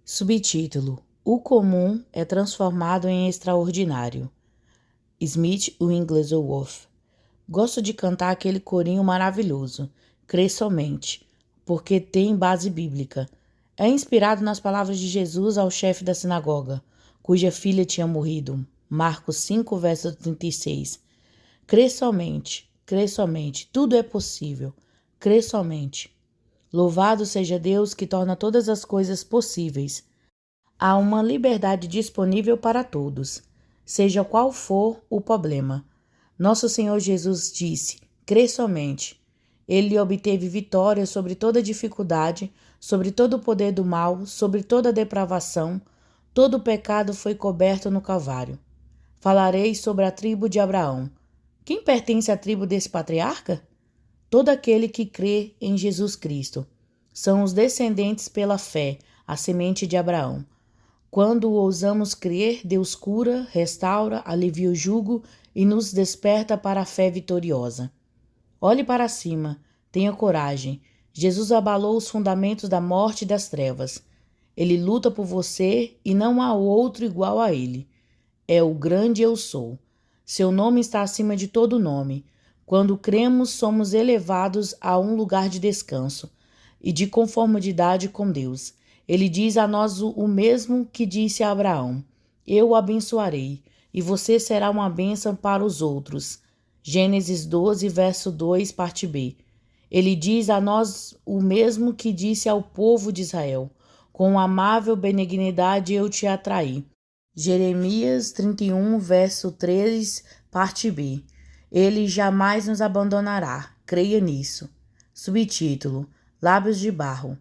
Subtítulo: O comum é transformado em extraordinário. Smith Wigglesworth. Gosto de cantar aquele corinho maravilhoso, Crê somente, porque tem base bíblica. É inspirado nas palavras de Jesus ao chefe da sinagoga, cuja filha tinha morrido. Marcos 5, verso 36. Crê somente, tudo é possível. Crê somente. Louvado seja Deus que torna todas as coisas possíveis. Há uma liberdade disponível para todos, seja qual for o problema. Nosso Senhor Jesus disse: crê somente. Ele obteve vitória sobre toda dificuldade, sobre todo o poder do mal, sobre toda a depravação. Todo o pecado foi coberto no Calvário. Falarei sobre a tribo de Abraão. Quem pertence à tribo desse patriarca? Todo aquele que crê em Jesus Cristo. São os descendentes pela fé, a semente de Abraão. Quando ousamos crer, Deus cura, restaura, alivia o jugo e nos desperta para a fé vitoriosa. Olhe para cima, tenha coragem. Jesus abalou os fundamentos da morte e das trevas. Ele luta por você e não há outro igual a ele. É o grande eu sou. Seu nome está acima de todo nome. Quando cremos, somos elevados a um lugar de descanso e de conformidade com Deus. Ele diz a nós o mesmo que disse a Abraão: eu o abençoarei, e você será uma bênção para os outros. Gênesis 12, verso 2, parte B. Ele diz a nós o mesmo que disse ao povo de Israel: com amável benignidade eu te atraí. Jeremias 31, verso 3, parte B. Ele jamais nos abandonará, creia nisso. Subtítulo: Lábios de Barro.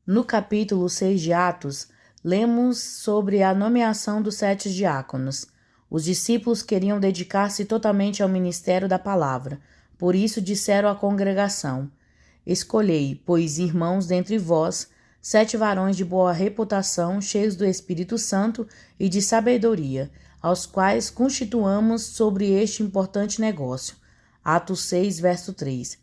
No capítulo 6 de Atos, lemos sobre a nomeação dos 7 diáconos. Os discípulos queriam dedicar-se totalmente ao ministério da palavra, por isso disseram à congregação: escolhei, pois, irmãos, dentre vós, 7 varões de boa reputação, cheios do Espírito Santo e de sabedoria, aos quais constituamos sobre este importante negócio. Atos 6, verso 3.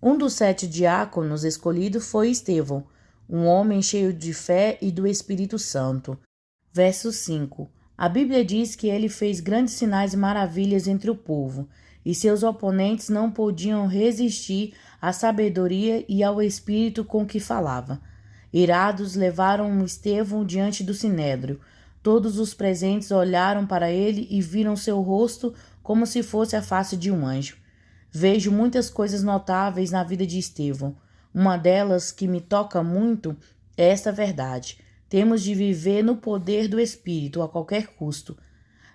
Um dos 7 diáconos escolhido foi Estevão, um homem cheio de fé e do Espírito Santo. Verso 5. A Bíblia diz que ele fez grandes sinais e maravilhas entre o povo, e seus oponentes não podiam resistir à sabedoria e ao espírito com que falava. Irados, levaram Estevão diante do sinédrio. Todos os presentes olharam para ele e viram seu rosto como se fosse a face de um anjo. Vejo muitas coisas notáveis na vida de Estevão. Uma delas que me toca muito é esta verdade: temos de viver no poder do Espírito a qualquer custo.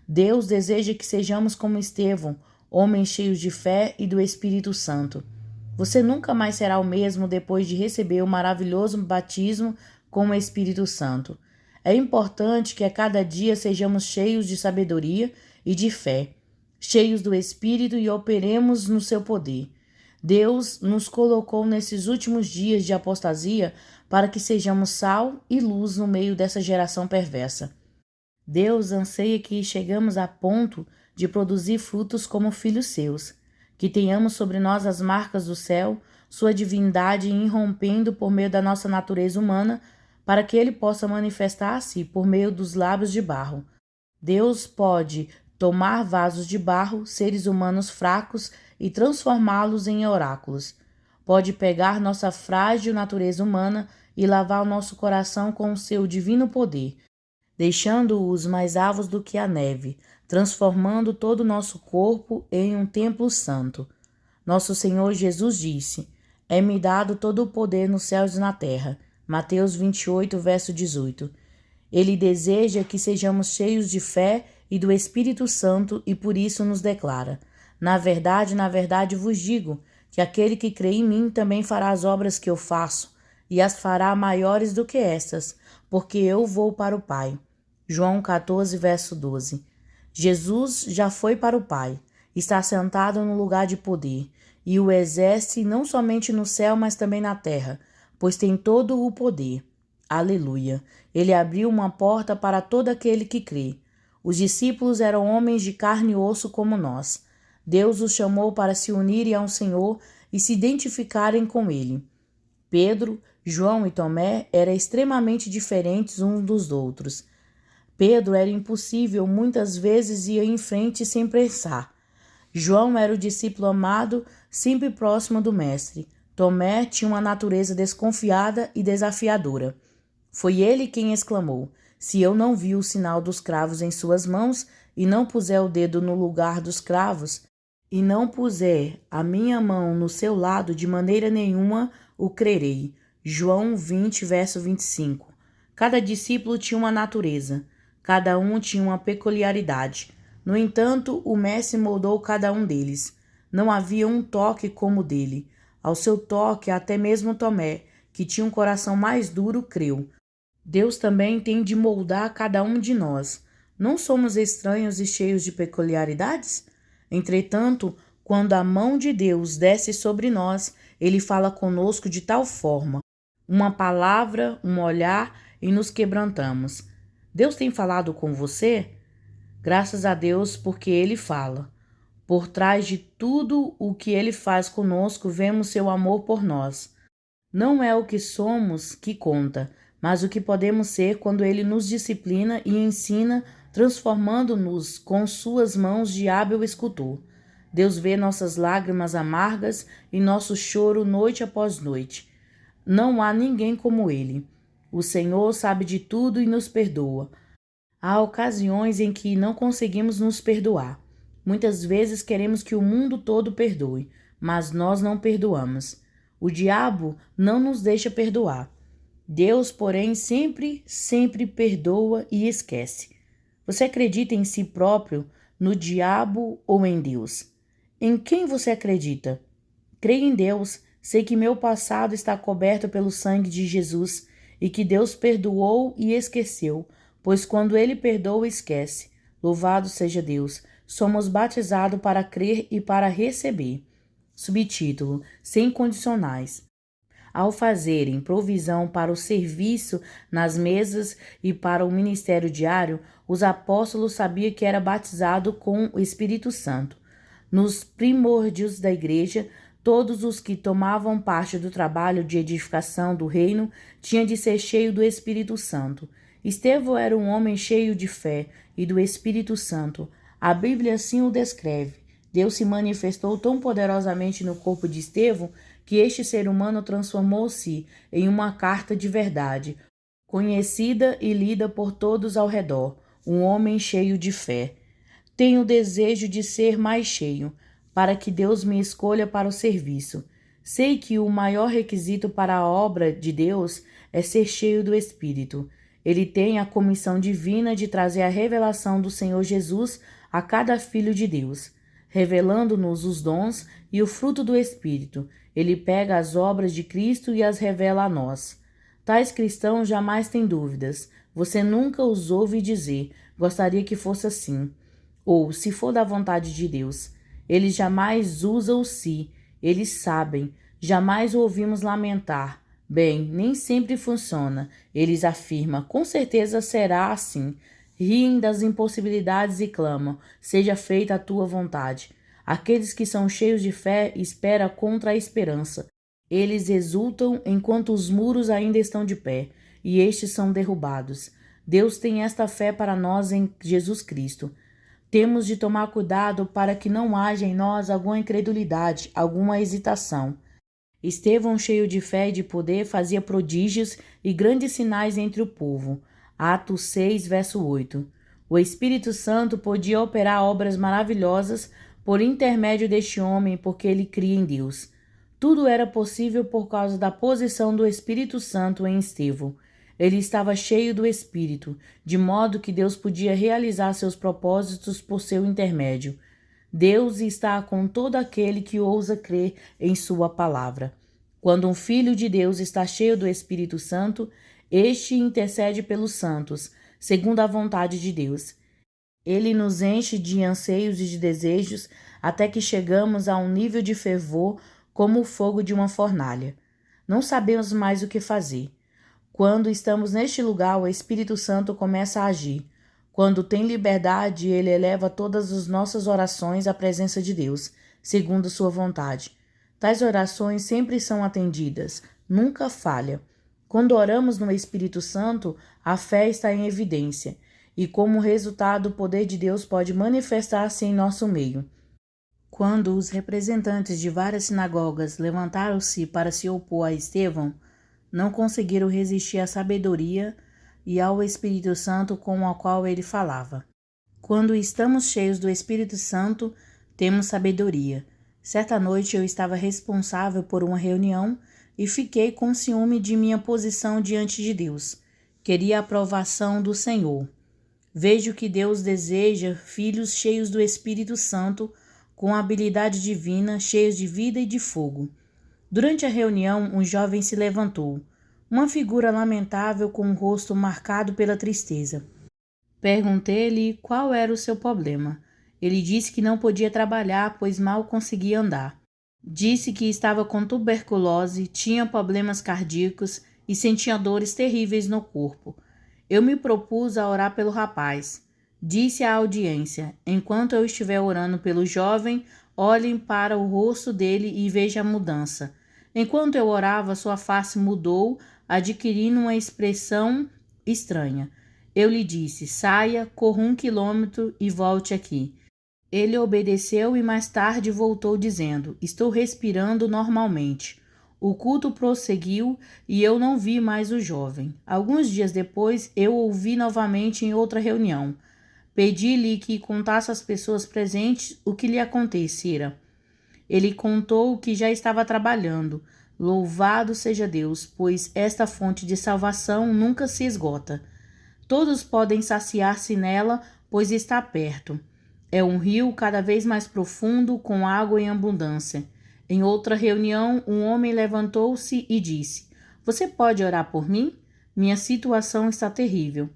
Deus deseja que sejamos como Estevão, homens cheios de fé e do Espírito Santo. Você nunca mais será o mesmo depois de receber o maravilhoso batismo com o Espírito Santo. É importante que a cada dia sejamos cheios de sabedoria e de fé, cheios do Espírito e operemos no seu poder. Deus nos colocou nesses últimos dias de apostasia para que sejamos sal e luz no meio dessa geração perversa. Deus anseia que chegamos a ponto de produzir frutos como filhos seus, que tenhamos sobre nós as marcas do céu, sua divindade irrompendo por meio da nossa natureza humana, para que ele possa manifestar-se por meio dos lábios de barro. Deus pode tomar vasos de barro, seres humanos fracos, e transformá-los em oráculos. Pode pegar nossa frágil natureza humana e lavar o nosso coração com o seu divino poder, deixando-os mais alvos do que a neve, transformando todo o nosso corpo em um templo santo. Nosso Senhor Jesus disse: é-me dado todo o poder nos céus e na terra. Mateus 28, verso 18. Ele deseja que sejamos cheios de fé e do Espírito Santo e por isso nos declara: na verdade vos digo, que aquele que crê em mim também fará as obras que eu faço, e as fará maiores do que estas, porque eu vou para o Pai. João 14, verso 12. Jesus já foi para o Pai, está sentado no lugar de poder, e o exerce não somente no céu, mas também na terra, pois tem todo o poder. Aleluia! Ele abriu uma porta para todo aquele que crê. Os discípulos eram homens de carne e osso como nós. Deus os chamou para se unirem ao Senhor e se identificarem com Ele. Pedro, João e Tomé eram extremamente diferentes uns dos outros. Pedro era impossível, muitas vezes ia em frente sem pensar. João era o discípulo amado, sempre próximo do mestre. Tomé tinha uma natureza desconfiada e desafiadora. Foi ele quem exclamou: "Se eu não vi o sinal dos cravos em suas mãos, e não puser o dedo no lugar dos cravos, e não puser a minha mão no seu lado, de maneira nenhuma o crerei." João 20, verso 25. Cada discípulo tinha uma natureza, cada um tinha uma peculiaridade. No entanto, o mestre moldou cada um deles. Não havia um toque como o dele. Ao seu toque, até mesmo Tomé, que tinha um coração mais duro, creu. Deus também tem de moldar cada um de nós. Não somos estranhos e cheios de peculiaridades? Entretanto, quando a mão de Deus desce sobre nós, ele fala conosco de tal forma, uma palavra, um olhar, e nos quebrantamos. Deus tem falado com você? Graças a Deus, porque ele fala. Por trás de tudo o que ele faz conosco, vemos seu amor por nós. Não é o que somos que conta, mas o que podemos ser quando ele nos disciplina e ensina, transformando-nos com suas mãos de hábil escultor. Deus vê nossas lágrimas amargas e nosso choro noite após noite. Não há ninguém como ele. O Senhor sabe de tudo e nos perdoa. Há ocasiões em que não conseguimos nos perdoar. Muitas vezes queremos que o mundo todo perdoe, mas nós não perdoamos. O diabo não nos deixa perdoar. Deus, porém, sempre perdoa e esquece. Você acredita em si próprio, no diabo ou em Deus? Em quem você acredita? Creio em Deus. Sei que meu passado está coberto pelo sangue de Jesus e que Deus perdoou e esqueceu, pois quando ele perdoa, esquece. Louvado seja Deus. Somos batizados para crer e para receber. Subtítulo: Sem condicionais. Ao fazerem provisão para o serviço nas mesas e para o ministério diário, os apóstolos sabiam que era batizado com o Espírito Santo. Nos primórdios da igreja, todos os que tomavam parte do trabalho de edificação do reino tinham de ser cheios do Espírito Santo. Estevão era um homem cheio de fé e do Espírito Santo. A Bíblia assim o descreve. Deus se manifestou tão poderosamente no corpo de Estevão que este ser humano transformou-se em uma carta de verdade, conhecida e lida por todos ao redor, um homem cheio de fé. Tenho o desejo de ser mais cheio, para que Deus me escolha para o serviço. Sei que o maior requisito para a obra de Deus é ser cheio do Espírito. Ele tem a comissão divina de trazer a revelação do Senhor Jesus a cada filho de Deus, revelando-nos os dons e o fruto do Espírito. Ele pega as obras de Cristo e as revela a nós. Tais cristãos jamais têm dúvidas. Você nunca os ouve dizer, gostaria que fosse assim. Ou, se for da vontade de Deus. Eles jamais usam o si. Eles sabem. Jamais o ouvimos lamentar. Bem, nem sempre funciona. Eles afirmam, com certeza será assim. Riem das impossibilidades e clamam, seja feita a tua vontade. Aqueles que são cheios de fé esperam contra a esperança. Eles exultam enquanto os muros ainda estão de pé, e estes são derrubados. Deus tem esta fé para nós em Jesus Cristo. Temos de tomar cuidado para que não haja em nós alguma incredulidade, alguma hesitação. Estevão, cheio de fé e de poder, fazia prodígios e grandes sinais entre o povo. Atos 6, verso 8. O Espírito Santo podia operar obras maravilhosas por intermédio deste homem, porque ele cria em Deus. Tudo era possível por causa da posição do Espírito Santo em Estevão. Ele estava cheio do Espírito, de modo que Deus podia realizar seus propósitos por seu intermédio. Deus está com todo aquele que ousa crer em sua palavra. Quando um filho de Deus está cheio do Espírito Santo, este intercede pelos santos, segundo a vontade de Deus. Ele nos enche de anseios e de desejos até que chegamos a um nível de fervor como o fogo de uma fornalha. Não sabemos mais o que fazer. Quando estamos neste lugar, o Espírito Santo começa a agir. Quando tem liberdade, ele eleva todas as nossas orações à presença de Deus, segundo sua vontade. Tais orações sempre são atendidas. nunca falha. Quando oramos no Espírito Santo, a fé está em evidência, e como resultado, o poder de Deus pode manifestar-se em nosso meio. Quando os representantes de várias sinagogas levantaram-se para se opor a Estevão, não conseguiram resistir à sabedoria e ao Espírito Santo com o qual ele falava. Quando estamos cheios do Espírito Santo, temos sabedoria. Certa noite eu estava responsável por uma reunião e fiquei com ciúme de minha posição diante de Deus. Queria a aprovação do Senhor. Vejo que Deus deseja filhos cheios do Espírito Santo, com habilidade divina, cheios de vida e de fogo. Durante a reunião, um jovem se levantou, uma figura lamentável com o rosto marcado pela tristeza. Perguntei-lhe qual era o seu problema. Ele disse que não podia trabalhar, pois mal conseguia andar. Disse que estava com tuberculose, tinha problemas cardíacos e sentia dores terríveis no corpo. Eu me propus a orar pelo rapaz. Disse à audiência: enquanto eu estiver orando pelo jovem, olhem para o rosto dele e vejam a mudança. Enquanto eu orava, sua face mudou, adquirindo uma expressão estranha. Eu lhe disse: saia, corra 1 quilômetro e volte aqui. Ele obedeceu e mais tarde voltou dizendo: estou respirando normalmente. O culto prosseguiu e eu não vi mais o jovem. Alguns dias depois, eu o ouvi novamente em outra reunião. Pedi-lhe que contasse às pessoas presentes o que lhe acontecera. Ele contou que já estava trabalhando. Louvado seja Deus, pois esta fonte de salvação nunca se esgota. Todos podem saciar-se nela, pois está perto. É um rio cada vez mais profundo, com água em abundância. Em outra reunião, um homem levantou-se e disse: você pode orar por mim? Minha situação está terrível.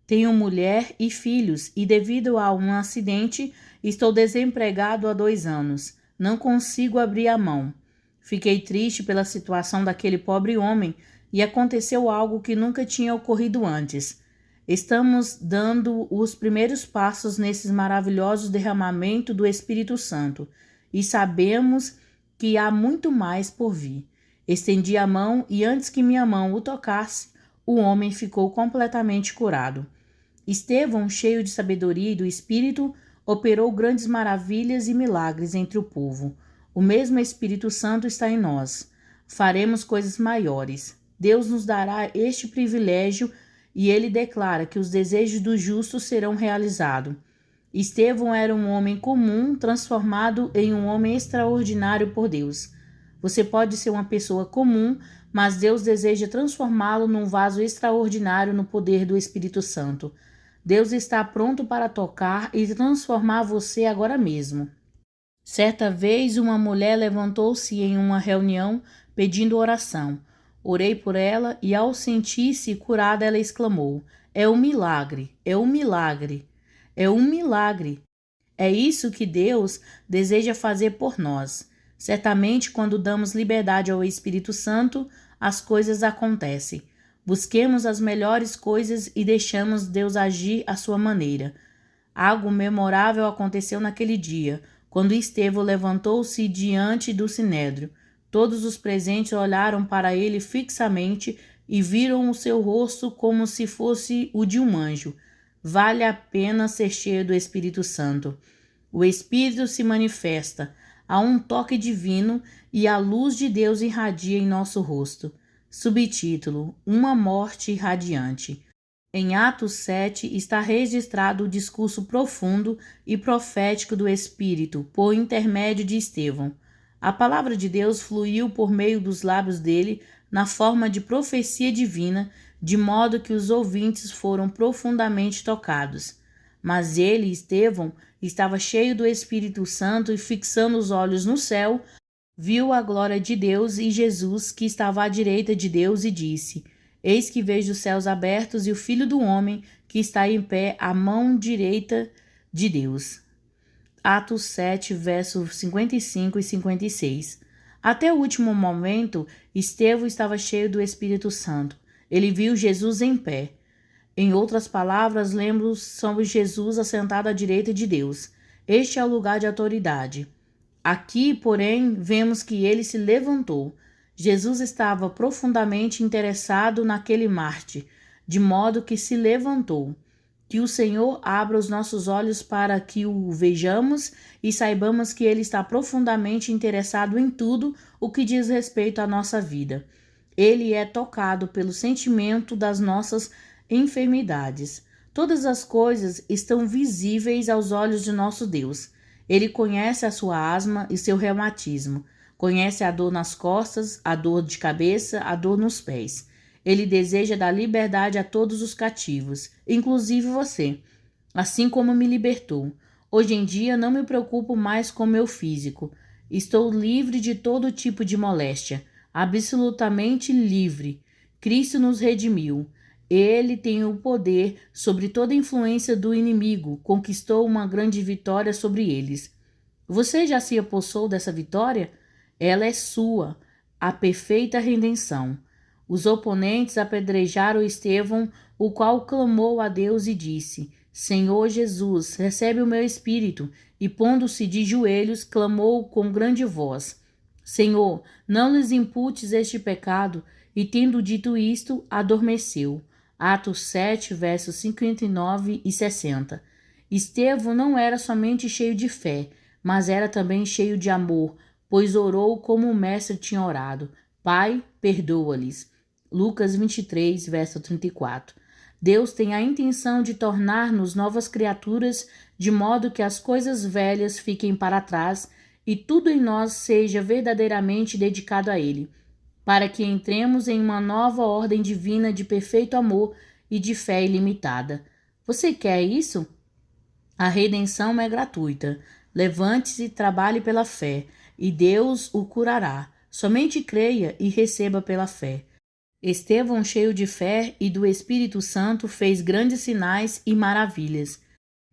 Tenho mulher e filhos e, devido a um acidente, estou desempregado há 2 anos. Não consigo abrir a mão. Fiquei triste pela situação daquele pobre homem e aconteceu algo que nunca tinha ocorrido antes. Estamos dando os primeiros passos nesses maravilhosos derramamentos do Espírito Santo e sabemos que há muito mais por vir. Estendi a mão e antes que minha mão o tocasse, o homem ficou completamente curado. Estevão, cheio de sabedoria e do Espírito, operou grandes maravilhas e milagres entre o povo. O mesmo Espírito Santo está em nós. Faremos coisas maiores. Deus nos dará este privilégio e ele declara que os desejos dos justos serão realizados. Estevão era um homem comum, transformado em um homem extraordinário por Deus. Você pode ser uma pessoa comum, mas Deus deseja transformá-lo num vaso extraordinário no poder do Espírito Santo. Deus está pronto para tocar e transformar você agora mesmo. Certa vez, uma mulher levantou-se em uma reunião pedindo oração. Orei por ela e, ao sentir-se curada, ela exclamou: é um milagre, é um milagre, é um milagre. É isso que Deus deseja fazer por nós. Certamente, quando damos liberdade ao Espírito Santo, as coisas acontecem. Busquemos as melhores coisas e deixamos Deus agir à sua maneira. Algo memorável aconteceu naquele dia, quando Estevão levantou-se diante do sinédrio. Todos os presentes olharam para ele fixamente e viram o seu rosto como se fosse o de um anjo. Vale a pena ser cheio do Espírito Santo. O Espírito se manifesta, há um toque divino e a luz de Deus irradia em nosso rosto. Subtítulo: Uma morte radiante. Em Atos 7 está registrado o discurso profundo e profético do Espírito por intermédio de Estevão. A palavra de Deus fluiu por meio dos lábios dele na forma de profecia divina, de modo que os ouvintes foram profundamente tocados. Mas ele, Estevão, estava cheio do Espírito Santo e, fixando os olhos no céu, viu a glória de Deus e Jesus, que estava à direita de Deus, e disse: eis que vejo os céus abertos e o Filho do Homem, que está em pé à mão direita de Deus. Atos 7, versos 55 e 56. Até o último momento, Estevão estava cheio do Espírito Santo. Ele viu Jesus em pé. Em outras palavras, lembro sobre Jesus assentado à direita de Deus. Este é o lugar de autoridade. Aqui, porém, vemos que ele se levantou. Jesus estava profundamente interessado naquele Marte, de modo que se levantou. Que o Senhor abra os nossos olhos para que o vejamos e saibamos que Ele está profundamente interessado em tudo o que diz respeito à nossa vida. Ele é tocado pelo sentimento das nossas enfermidades. Todas as coisas estão visíveis aos olhos de nosso Deus. Ele conhece a sua asma e seu reumatismo. Conhece a dor nas costas, a dor de cabeça, a dor nos pés. Ele deseja dar liberdade a todos os cativos, inclusive você, assim como me libertou. Hoje em dia não me preocupo mais com meu físico. Estou livre de todo tipo de moléstia, absolutamente livre. Cristo nos redimiu. Ele tem o poder sobre toda a influência do inimigo, conquistou uma grande vitória sobre eles. Você já se apossou dessa vitória? Ela é sua, a perfeita redenção. Os oponentes apedrejaram Estevão, o qual clamou a Deus e disse: Senhor Jesus, recebe o meu espírito. E pondo-se de joelhos, clamou com grande voz: Senhor, não lhes imputes este pecado. E tendo dito isto, adormeceu. Atos 7, versos 59 e 60. Estevão não era somente cheio de fé, mas era também cheio de amor, pois orou como o mestre tinha orado: Pai, perdoa-lhes. Lucas 23, verso 34. Deus tem a intenção de tornar-nos novas criaturas, de modo que as coisas velhas fiquem para trás e tudo em nós seja verdadeiramente dedicado a Ele, para que entremos em uma nova ordem divina de perfeito amor e de fé ilimitada. Você quer isso? A redenção é gratuita. Levante-se e trabalhe pela fé, e Deus o curará. Somente creia e receba pela fé. Estevão, cheio de fé e do Espírito Santo, fez grandes sinais e maravilhas.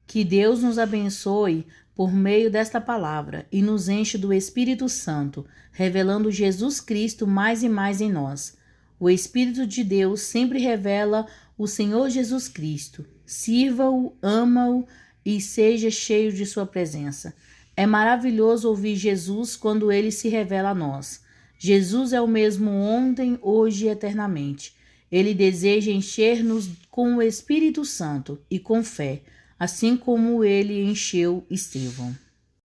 Que Deus nos abençoe por meio desta palavra e nos enche do Espírito Santo, revelando Jesus Cristo mais e mais em nós. O Espírito de Deus sempre revela o Senhor Jesus Cristo. Sirva-o, ama-o e seja cheio de sua presença. É maravilhoso ouvir Jesus quando ele se revela a nós. Jesus é o mesmo ontem, hoje e eternamente. Ele deseja encher-nos com o Espírito Santo e com fé, assim como ele encheu Estevão.